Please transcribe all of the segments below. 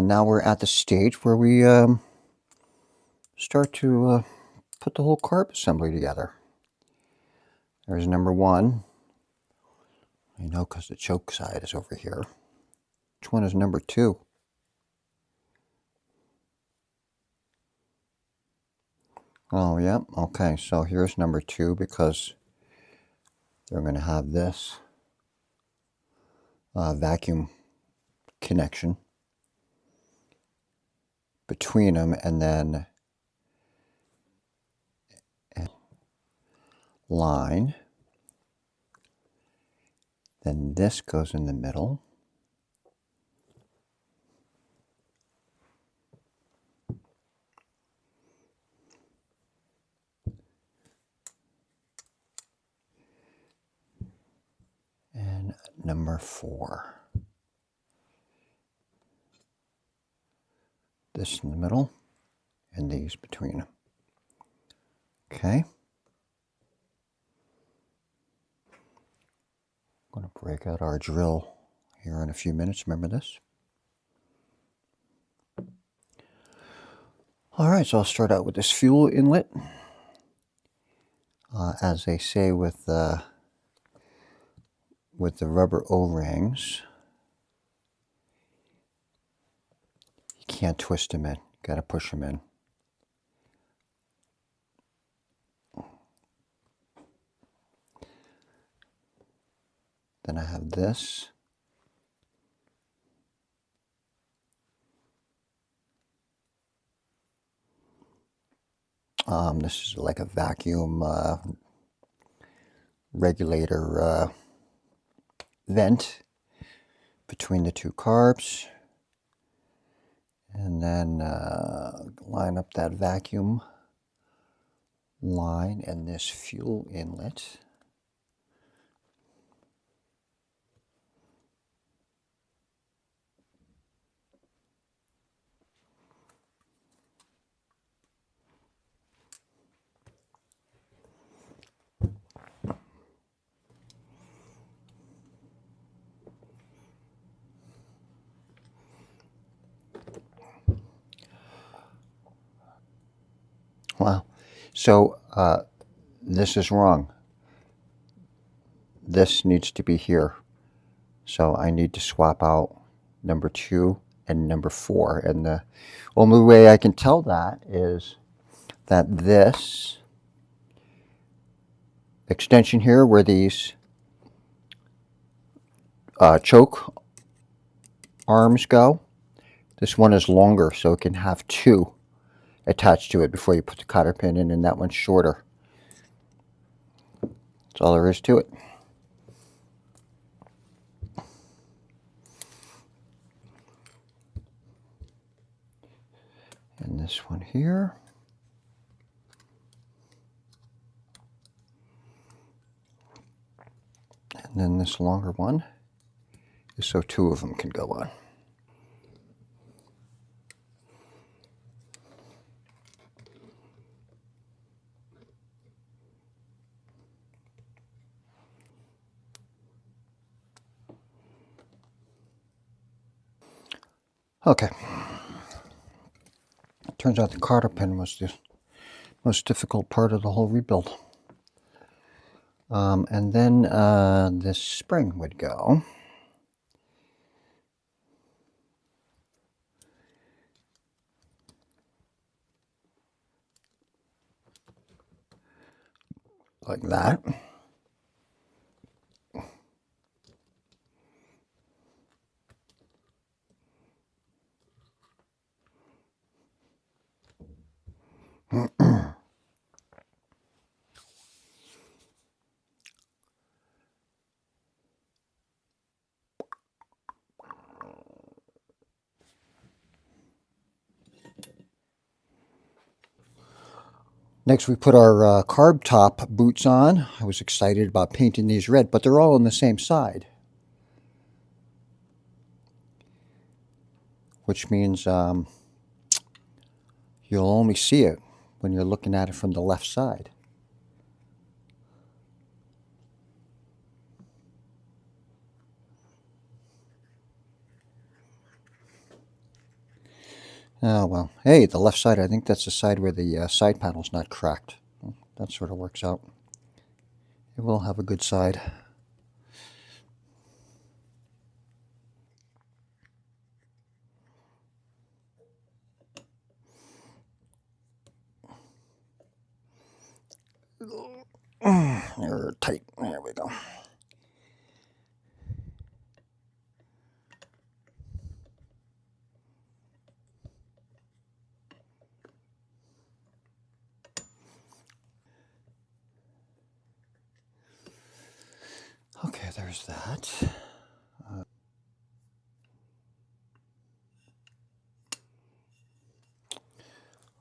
now we're at the stage where we start to put the whole carb assembly together. There's number one. I know because the choke side is over here. Which one is number two? Oh, yeah. Okay, so here's number two because they're going to have this vacuum connection between them, and then line. Then this goes in the middle. And number four. This in the middle, and these between them. Okay. I'm going to break out our drill here in a few minutes. Remember this? All right, so I'll start out with this fuel inlet. As they say with the rubber O-rings, you can't twist them in. You got to push them in. Then I have this. This is like a vacuum regulator vent between the two carbs. And then line up that vacuum line and this fuel inlet. Wow. So this is wrong. This needs to be here. So I need to swap out number 2 and number 4. And the only way I can tell that is that this extension here, where these choke arms go, this one is longer, so it can have 2 attached to it before you put the cotter pin in, and that one's shorter. That's all there is to it. And this one here. And then this longer one is so 2 of them can go on. Okay. It turns out the cotter pin was the most difficult part of the whole rebuild. And then this spring would go. Like that. Next, we put our carb top boots on. I was excited about painting these red, but they're all on the same side. Which means you'll only see it when you're looking at it from the left side. Oh, well. Hey, the left side, I think that's the side where the side panel's not cracked. That sort of works out. It will have a good side. They're tight. There we go. Okay, there's that.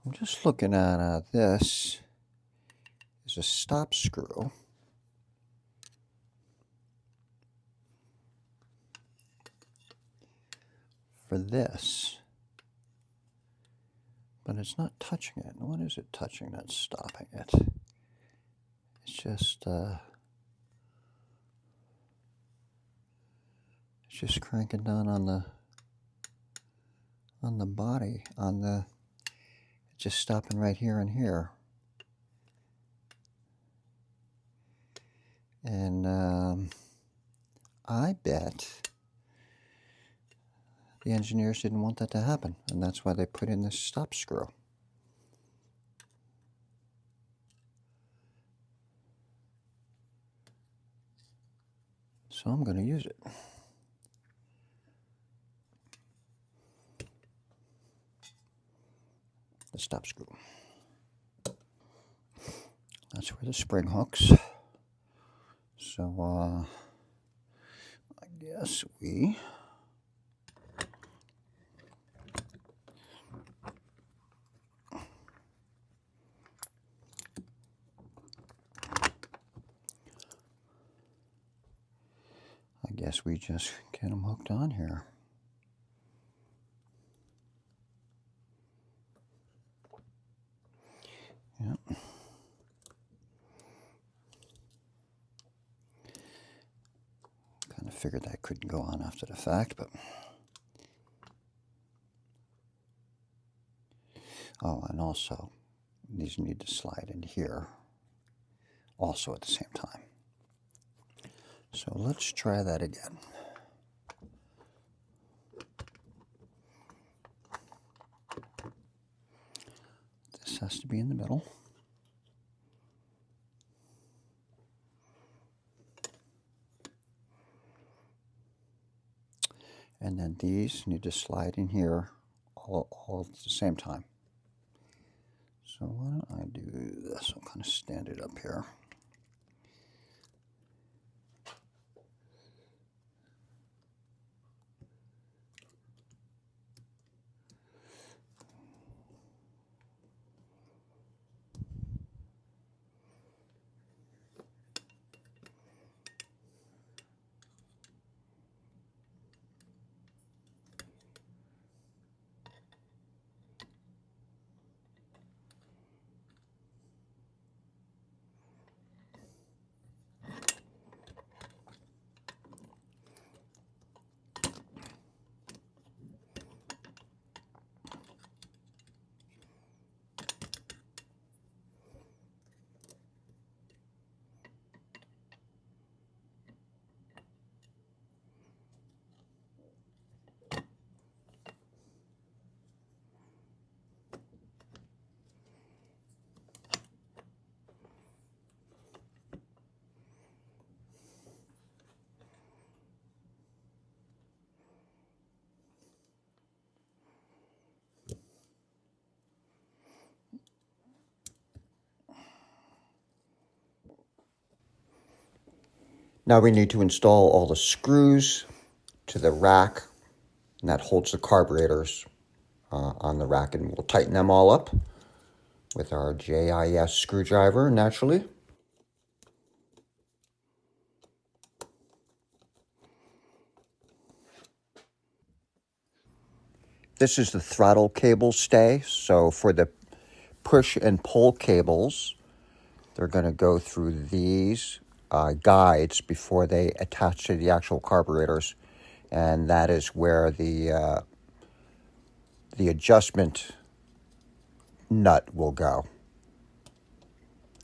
I'm just looking at this is a stop screw for this, but it's not touching it. What is it touching that's stopping it? It's just cranking down on the body, just stopping right here and here. And I bet the engineers didn't want that to happen, and that's why they put in this stop screw. So I'm going to use it. The stop screw. That's where the spring hooks. So I guess we just get them hooked on here. Yep. Kind of figured that couldn't go on after the fact, but oh, and also these need to slide in here also at the same time. So let's try that again. This has to be in the middle. And then these need to slide in here all at the same time. So why don't I do this? I'll kind of stand it up here. Now we need to install all the screws to the rack, and that holds the carburetors on the rack, and we'll tighten them all up with our JIS screwdriver, naturally. This is the throttle cable stay, so for the push and pull cables, they're going to go through these guides before they attach to the actual carburetors, and that is where the the adjustment nut will go.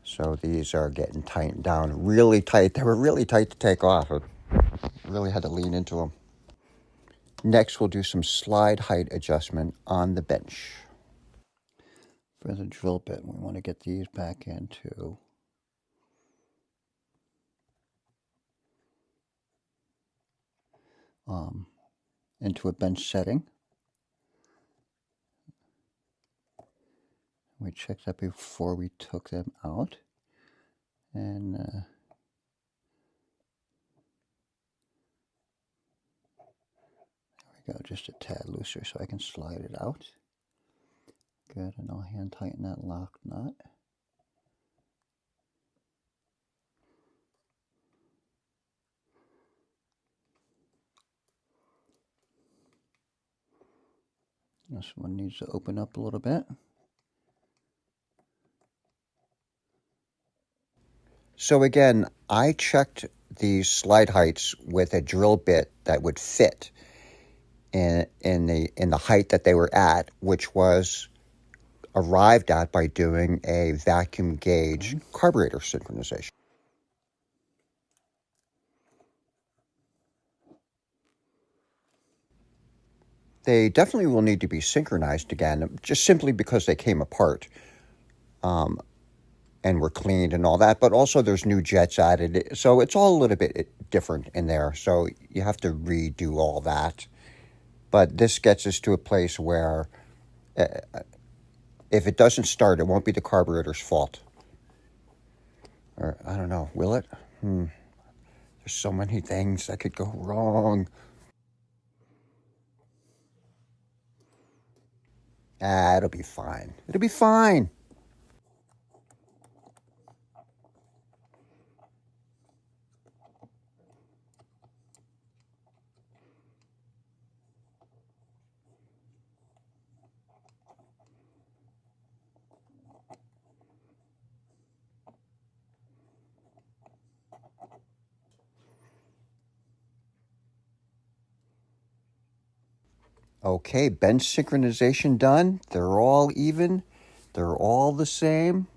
So these are getting tightened down really tight. They were really tight to take off. I really had to lean into them. Next, we'll do some slide height adjustment on the bench. For the drill bit, we want to get these back into a bench setting. We checked that before we took them out. And there we go, just a tad looser so I can slide it out. Good, and I'll hand tighten that lock nut. This one needs to open up a little bit. So again, I checked these slide heights with a drill bit that would fit in the height that they were at, which was arrived at by doing a vacuum gauge carburetor synchronization. They definitely will need to be synchronized again, just simply because they came apart and were cleaned and all that, but also there's new jets added, so it's all a little bit different in there, so you have to redo all that. But this gets us to a place where if it doesn't start, it won't be the carburetor's fault. Or, I don't know, will it? There's so many things that could go wrong. It'll be fine. It'll be fine. Okay, bench synchronization done. They're all even. They're all the same.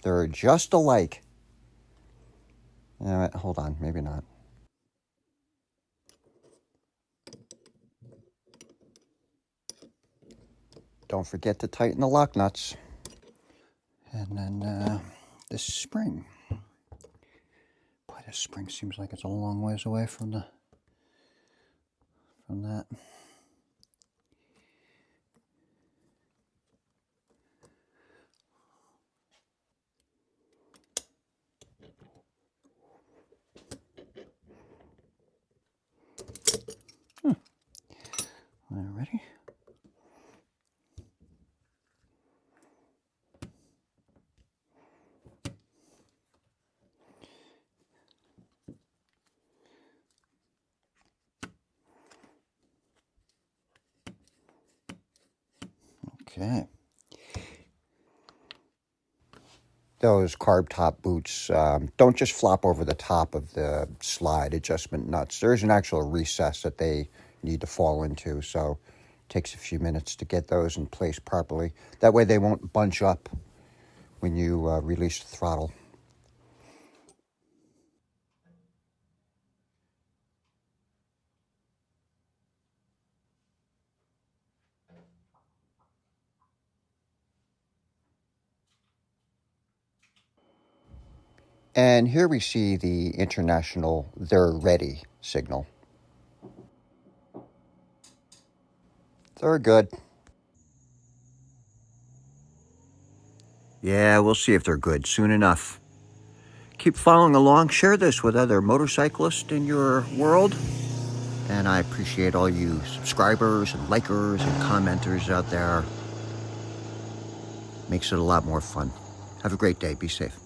They're just alike. Hold on, maybe not. Don't forget to tighten the lock nuts. And then this spring. Boy, this spring seems like it's a long ways away from that. Alrighty. Okay. Those carb top boots don't just flop over the top of the slide adjustment nuts. There's an actual recess that they need to fall into, so it takes a few minutes to get those in place properly. That way they won't bunch up when you release the throttle. And here we see the international "they're ready" signal. They're good. Yeah, we'll see if they're good soon enough. Keep following along. Share this with other motorcyclists in your world. And I appreciate all you subscribers and likers and commenters out there. Makes it a lot more fun. Have a great day. Be safe.